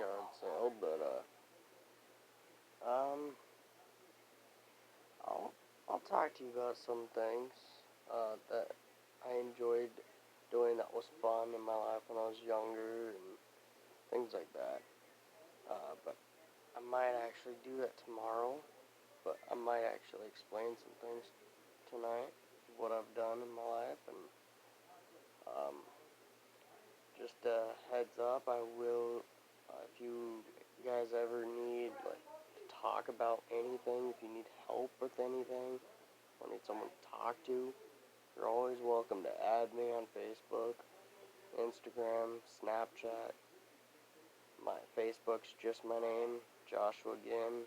yard sale, but um, I'll I'll talk to you about some things that I enjoyed doing that was fun in my life when I was younger and things like that. But I might actually do that tomorrow. But I might actually explain some things tonight, what I've done in my life, and um, just a heads up, I will, if you guys ever need, like, to talk about anything, if you need help with anything, or need someone to talk to, you're always welcome to add me on Facebook, Instagram, Snapchat. My Facebook's just my name, Joshua again,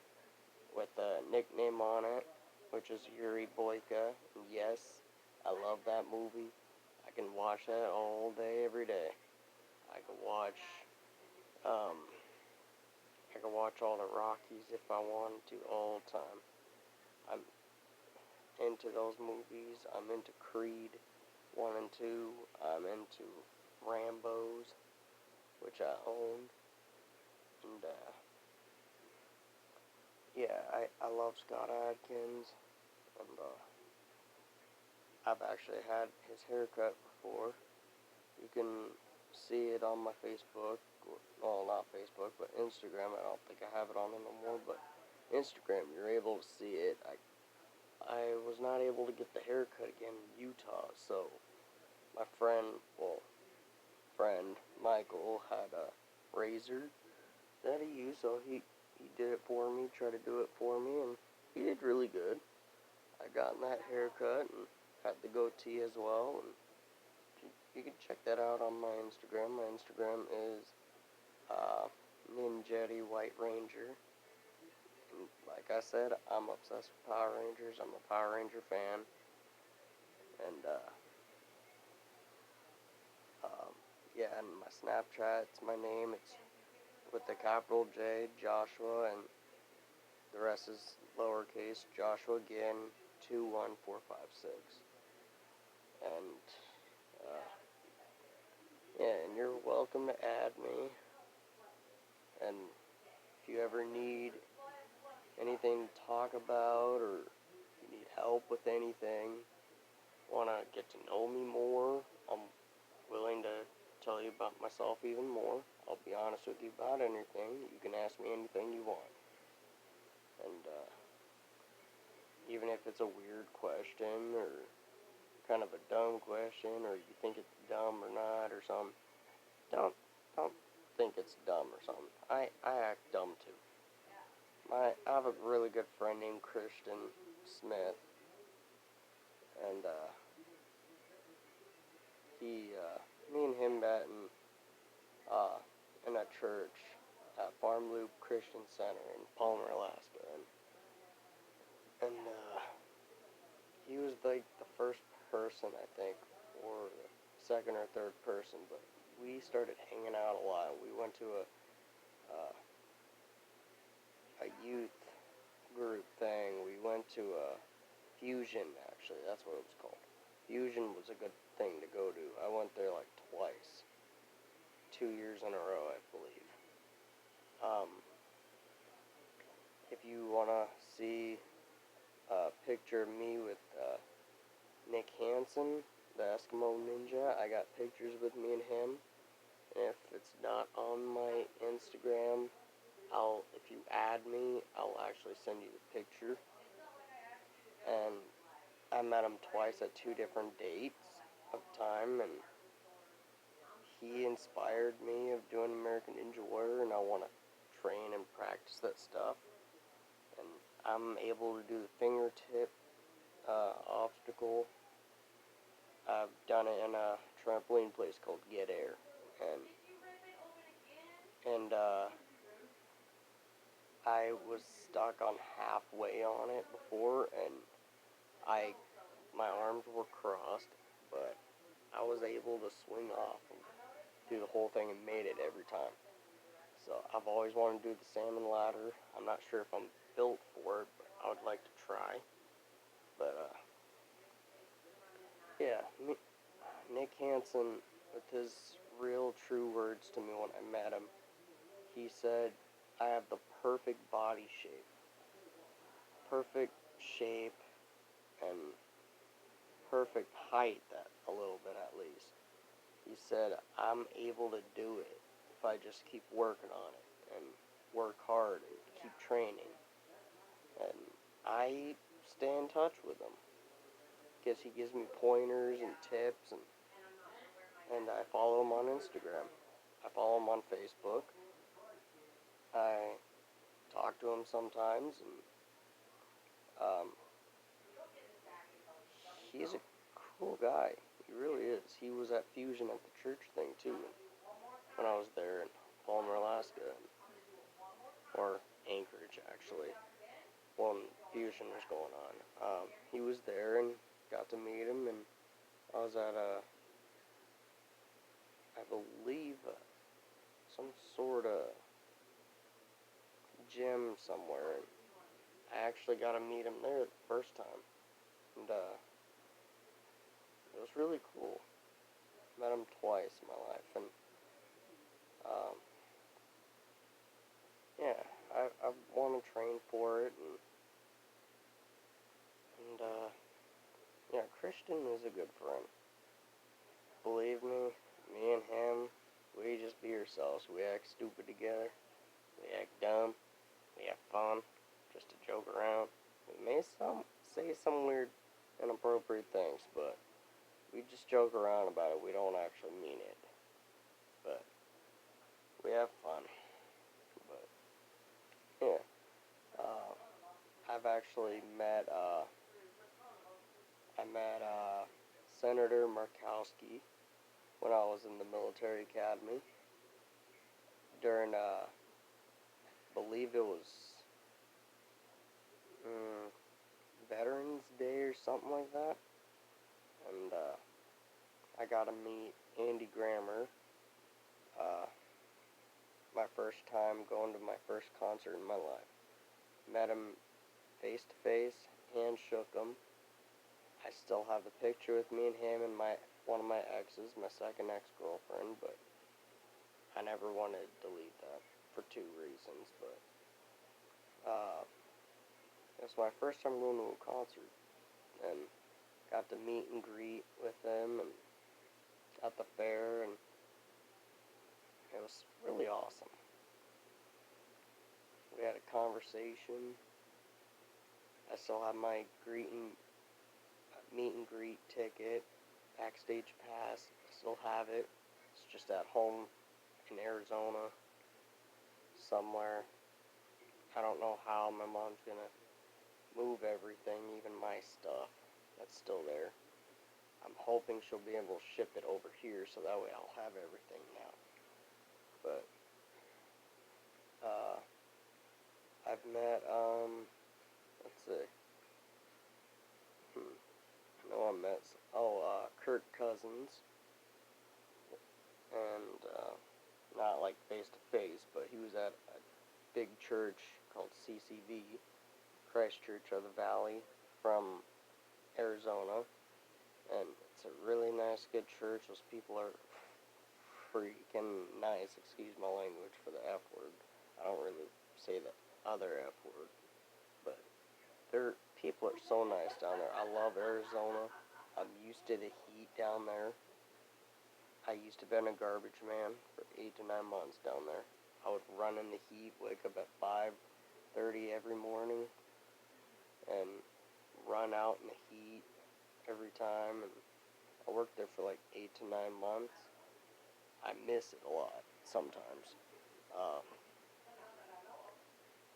with a nickname on it, which is Yuri Boyka. And yes, I love that movie. I can watch that all day, every day. I can watch, um, I can watch all the Rockies if I wanted to all the time. I'm into those movies. I'm into Creed 1 and 2. I'm into Rambo's, which I own. And, yeah, I love Scott Adkins. And, I've actually had his haircut before. You can see it on my Facebook. Well, not Facebook, but Instagram. I don't think I have it on it no more, but Instagram, you're able to see it. I was not able to get the haircut again in Utah, so my friend Michael had a razor that he used, so he did it for me, tried to do it for me, and he did really good. I got that haircut and had the goatee as well, and you can check that out on my Instagram. My Instagram is Ninjetti White Ranger. And like I said, I'm obsessed with Power Rangers. I'm a Power Ranger fan. And yeah, and my Snapchat's my name. It's with the capital J, Joshua, and the rest is lowercase, Joshua again, 21456. And yeah, and you're welcome to add me. And if you ever need anything to talk about, or you need help with anything, want to get to know me more, I'm willing to tell you about myself even more. I'll be honest with you about anything. You can ask me anything you want. And even if it's a weird question or kind of a dumb question, or you think it's dumb or not or something, don't think it's dumb or something. I act dumb too. I have a really good friend named Christian Smith, and me and him met in a church at Farm Loop Christian Center in Palmer, Alaska, and he was like the first person, I think, or the second or third person, but we started hanging out a lot. We went to a youth group thing. We went to a Fusion, actually, that's what it was called. Fusion was a good thing to go to. I went there like twice. 2 years in a row, I believe. If you want to see a picture of me with Nick Hansen, the Eskimo Ninja, I got pictures with me and him. And if it's not on my Instagram, if you add me, I'll actually send you the picture. And I met him twice at 2 different dates of time, and he inspired me of doing American Ninja Warrior, and I want to train and practice that stuff. And I'm able to do the fingertip obstacle. I've done it in a trampoline place called Get Air, and I was stuck on halfway on it before, and my arms were crossed, but I was able to swing off and do the whole thing and made it every time. So I've always wanted to do the salmon ladder. I'm not sure if I'm built for it, but I would like to try. But yeah, Nick Hansen, with his real true words to me when I met him, he he said I have the perfect body shape. Perfect shape and perfect height, that a little bit at least. He said I'm able to do it if I just keep working on it and work hard and keep training. And I stay in touch with him. Guess he gives me pointers and tips, and I follow him on Instagram. I follow him on Facebook. I talk to him sometimes, and he's a cool guy. He really is. He was at Fusion at the church thing too when I was there in Palmer, Alaska, or Anchorage actually, when Fusion was going on. He was there and got to meet him, and I was at I believe, some sort of gym somewhere. And I actually got to meet him there the first time, and it was really cool. Met him twice in my life, and yeah, I want to train for it, and yeah, Christian is a good friend. Believe me and him, we just be ourselves. We act stupid together. We act dumb. We have fun, just to joke around. We may say some weird, inappropriate things, but we just joke around about it. We don't actually mean it, but we have fun. But yeah, I've actually met I met Senator Markowski when I was in the military academy during believe it was Veterans Day or something like that, and I got to meet Andy Grammer. My first time going to my first concert in my life. Met him face to face, hand shook him. I still have the picture with me and him and one of my exes, my second ex-girlfriend, but I never wanted to delete that for two reasons. But it was my first time going to a concert, and got to meet and greet with them and at the fair, and it was really awesome. We had a conversation. I still have my meet and greet ticket, backstage pass. I still have it. It's just at home in Arizona somewhere. I don't know how my mom's gonna move everything, even my stuff that's still there. I'm hoping she'll be able to ship it over here so that way I'll have everything now. But I've met let's see. I know I met Kirk Cousins, and not like face to face, but he was at a big church called CCV, Christ Church of the Valley, from Arizona, and it's a really nice, good church. Those people are freaking nice. Excuse my language for the F word. I don't really say the other F word, but people are so nice down there. I love Arizona. I'm used to the heat down there. I used to be a garbage man for 8 to 9 months down there. I would run in the heat, wake up at 5:30 every morning, and run out in the heat every time. And I worked there for like 8 to 9 months. I miss it a lot sometimes.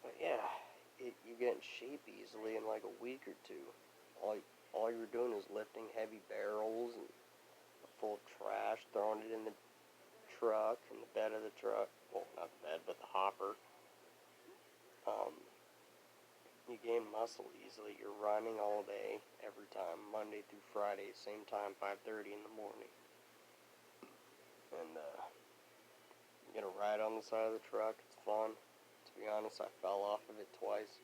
But yeah, you get in shape easily in like a week or two. All you're doing is lifting heavy barrels and full of trash, throwing it in the truck, in the bed of the truck. Well, not the bed, but the hopper. You gain muscle easily. You're running all day, every time, Monday through Friday, same time, 5:30 in the morning. And you get a ride on the side of the truck. It's fun. To be honest, I fell off of it twice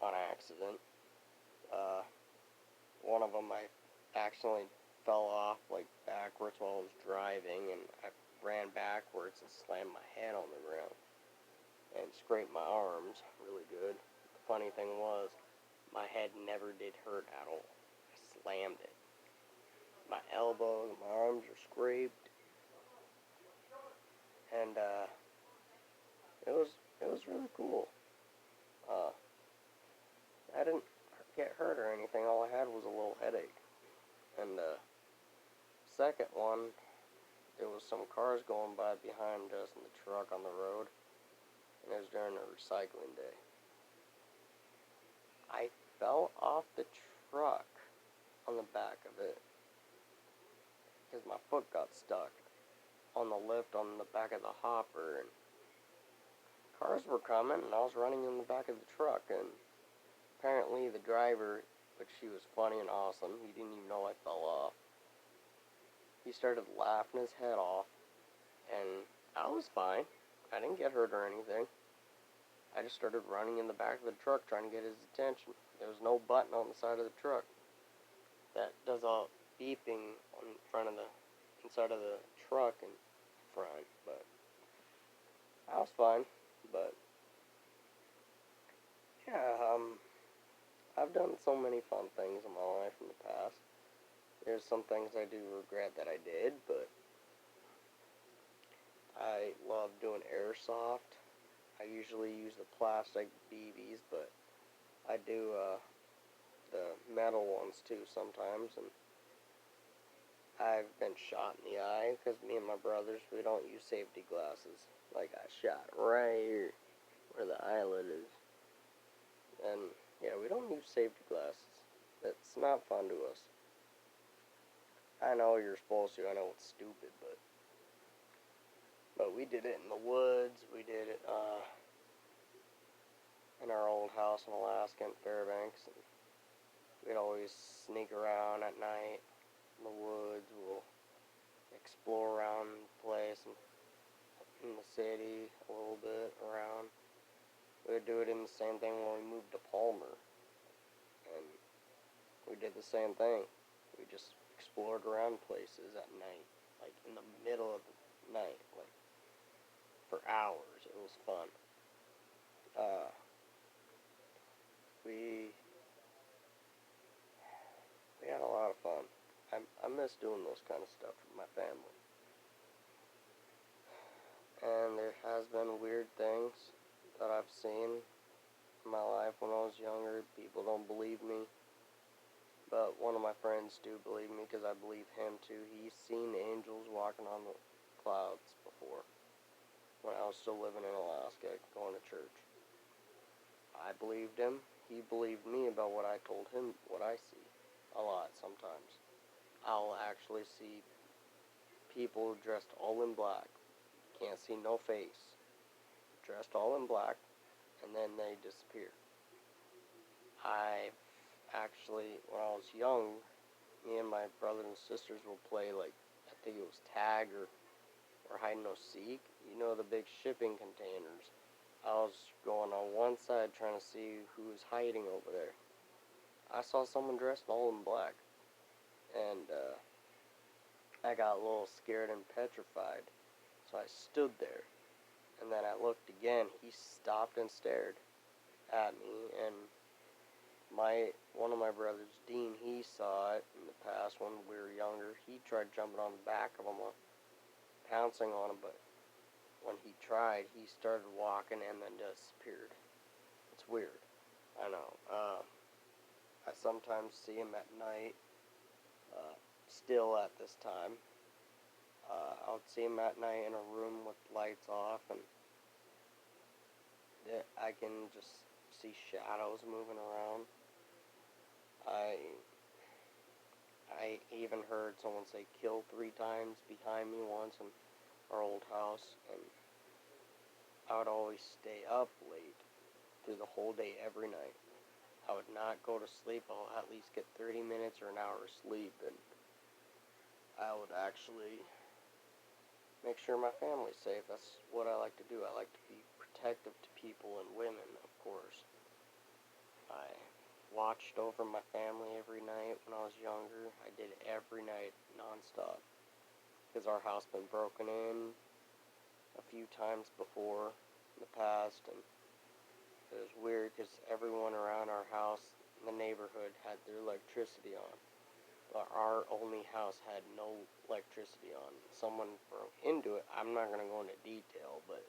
on accident. One of them I accidentally fell off like backwards while I was driving, and I ran backwards and slammed my head on the ground and scraped my arms really good. The funny thing was, my head never did hurt at all. I slammed it. My elbows, my arms were scraped, and it was really cool. Uh, I didn't get hurt or anything. All I had was a little headache. And second one, there was some cars going by behind us in the truck on the road, and it was during a recycling day. I fell off the truck on the back of it because my foot got stuck on the lift on the back of the hopper, and cars were coming, and I was running in the back of the truck, and apparently the driver, which he was funny and awesome, he didn't even know I fell off. He started laughing his head off, and I was fine. I didn't get hurt or anything. I just started running in the back of the truck trying to get his attention. There was no button on the side of the truck that does all beeping on front of the inside of the truck and front, but I was fine. But yeah, I've done so many fun things in my life in the past. There's some things I do regret that I did, but I love doing airsoft. I usually use the plastic BBs, but I do the metal ones too sometimes, and I've been shot in the eye because me and my brothers, we don't use safety glasses. Like, I shot right here where the eyelid is. And yeah, we don't use safety glasses. It's not fun to us. I know you're supposed to. I know it's stupid, but we did it in the woods. We did it in our old house in Alaska in Fairbanks. And we'd always sneak around at night in the woods. We'll explore around the place and in the city a little bit around. We would do it in the same thing when we moved to Palmer. And we did the same thing. We just explored around places at night, like in the middle of the night, like for hours. It was fun. We had a lot of fun. I miss doing those kind of stuff with my family. And there has been weird things that I've seen in my life when I was younger. People don't believe me, but one of my friends do believe me because I believe him too. He's seen angels walking on the clouds before when I was still living in Alaska, going to church. I believed him. He believed me about what I told him, what I see a lot sometimes. I'll actually see people dressed all in black. Can't see no face. Dressed all in black, and then they disappear. I actually, when I was young, me and my brothers and sisters would play, like, I think it was tag or hide and no seek. You know, the big shipping containers. I was going on one side trying to see who was hiding over there. I saw someone dressed all in black, and I got a little scared and petrified, so I stood there, and then I looked again. He stopped and stared at me, and one of my brothers, Dean, he saw it in the past when we were younger. He tried jumping on the back of him, pouncing on him, but when he tried, he started walking and then disappeared. It's weird. I know. I sometimes see him at night, still at this time. I would see him at night in a room with lights off, and I can just see shadows moving around. I even heard someone say "kill" 3 times behind me once in our old house, and I would always stay up late through the whole day every night. I would not go to sleep. I'll at least get 30 minutes or an hour of sleep, and I would actually make sure my family's safe. That's what I like to do. I like to be protective to people and women, of course. I watched over my family every night when I was younger. I did it every night, nonstop. because our house been broken in a few times before in the past, and it was weird because everyone around our house in the neighborhood had their electricity on. But our only house had no electricity on. Someone broke into it. I'm not going to go into detail, but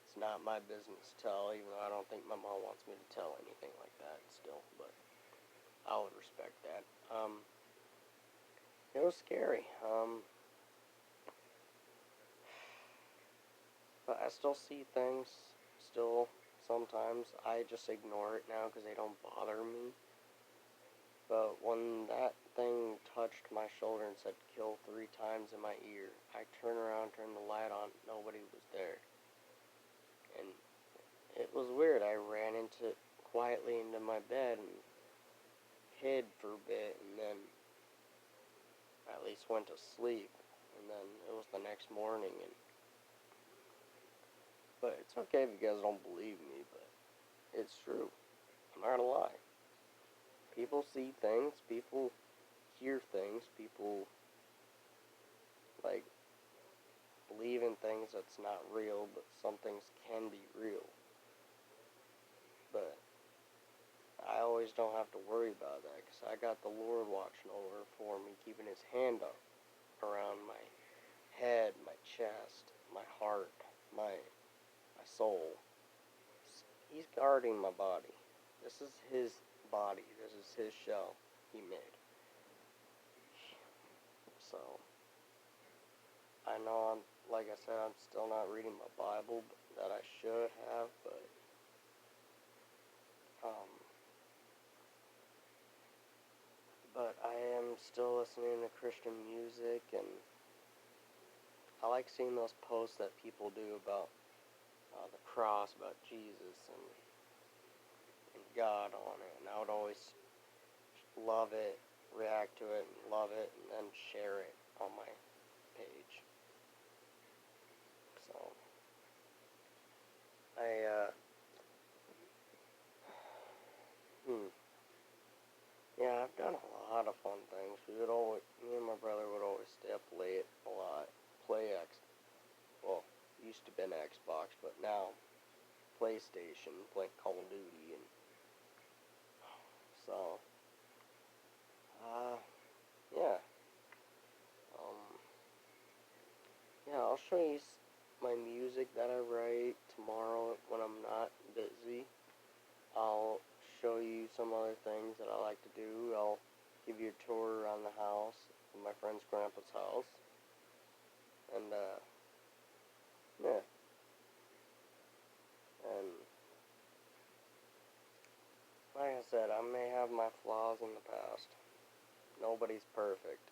it's not my business to tell, even though I don't think my mom wants me to tell anything like that still, but I would respect that. It was scary. But I still see things, still, sometimes. I just ignore it now because they don't bother me. But when that thing touched my shoulder and said kill 3 times in my ear, I turned around, turned the light on, nobody was there. And it was weird. I ran quietly into my bed and hid for a bit, and then I at least went to sleep. And then it was the next morning, but it's okay if you guys don't believe me, but it's true. I'm not gonna lie. People see things, people hear things, people like believe in things that's not real, but some things can be real. But I always don't have to worry about that because I got the Lord watching over for me, keeping his hand up around my head, my chest, my heart, my soul. He's guarding my body. This is his body. This is his shell he made. So, I know like I said, I'm still not reading my Bible that I should have, but I am still listening to Christian music, and I like seeing those posts that people do about the cross, about Jesus and God on it, and I would always love it, react to it, and love it, and then share it on my page. So, yeah, I've done a lot of fun things. Me and my brother would always stay up late a lot, used to be an Xbox, but now PlayStation, playing Call of Duty, and so, yeah, yeah, I'll show you my music that I write tomorrow when I'm not busy. I'll show you some other things that I like to do. I'll give you a tour around the house, my friend's grandpa's house, and, yeah, and like I said, I may have my flaws in the past. Nobody's perfect.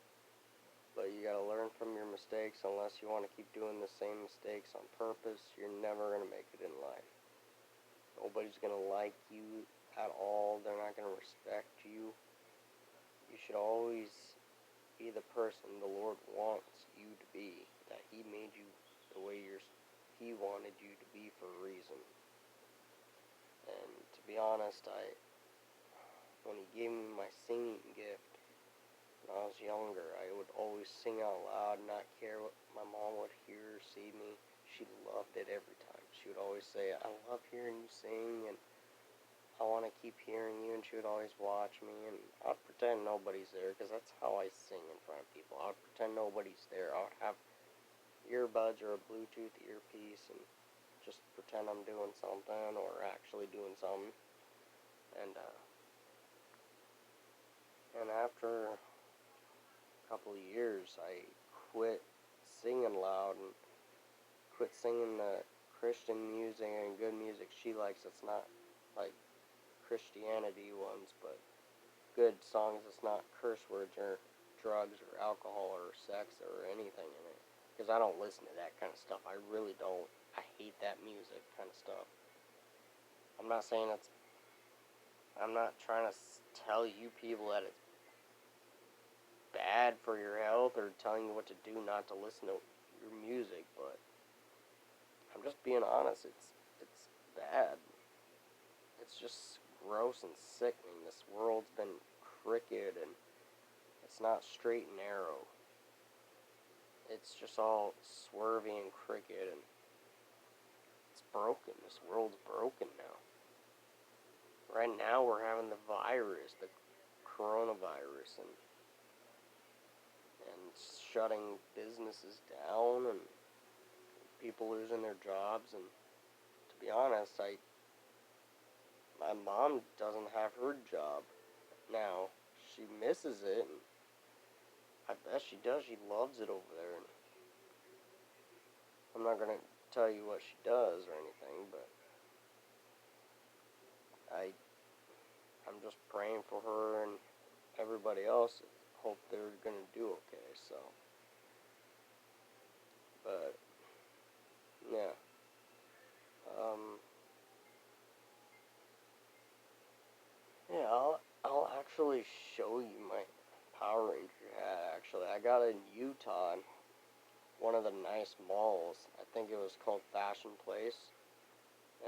But you gotta learn from your mistakes. Unless you want to keep doing the same mistakes on purpose, you're never gonna make it in life. Nobody's gonna like you at all. They're not gonna respect you. You should always be the person the Lord wants you to be. That He made you the way He wanted you to be for a reason. And to be honest, when He gave me my singing gift, when I was younger, I would always sing out loud, not care what my mom would hear or see me. She loved it every time. She would always say, I love hearing you sing, and I want to keep hearing you, and she would always watch me, and I'd pretend nobody's there, because that's how I sing in front of people. I'd pretend nobody's there. I would have earbuds or a Bluetooth earpiece, and just pretend I'm doing something, or actually doing something, and after couple of years, I quit singing loud and quit singing the Christian music and good music she likes. It's not like Christianity ones, but good songs. It's not curse words or drugs or alcohol or sex or anything in it. Because I don't listen to that kind of stuff. I really don't. I hate that music kind of stuff. I'm not saying I'm not trying to tell you people that it's bad for your health or telling you what to do not to listen to your music, but I'm just being honest. It's bad. It's just gross and sickening. This world's been crooked and it's not straight and narrow. it's just all swervy and crooked, and it's broken. This world's broken now. Right now we're having the virus, the coronavirus, and shutting businesses down, and people losing their jobs. And to be honest, my mom doesn't have her job now. She misses it, and I bet she does. She loves it over there. And I'm not gonna tell you what she does or anything, but I'm just praying for her and everybody else. Hope they're gonna do okay. So, but yeah, um, yeah. I'll actually show you my Power Ranger hat. Actually, I got it in Utah, in one of the nice malls. I think it was called Fashion Place,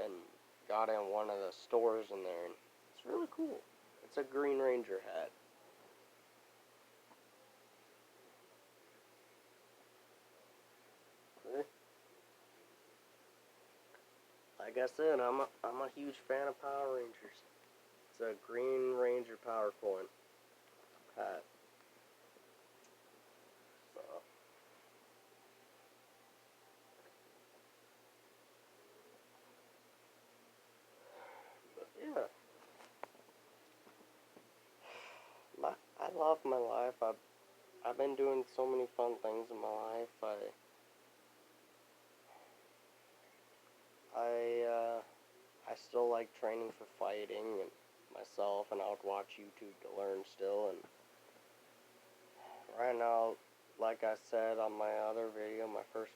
and got in one of the stores in there, and it's really cool. It's a Green Ranger hat. Like I said, I'm a huge fan of Power Rangers. It's a Green Ranger Power Coin hat. So, but yeah, I love my life. I've been doing so many fun things in my life. I still like training for fighting and myself, and I would watch YouTube to learn still. And right now, like I said on my other video, my first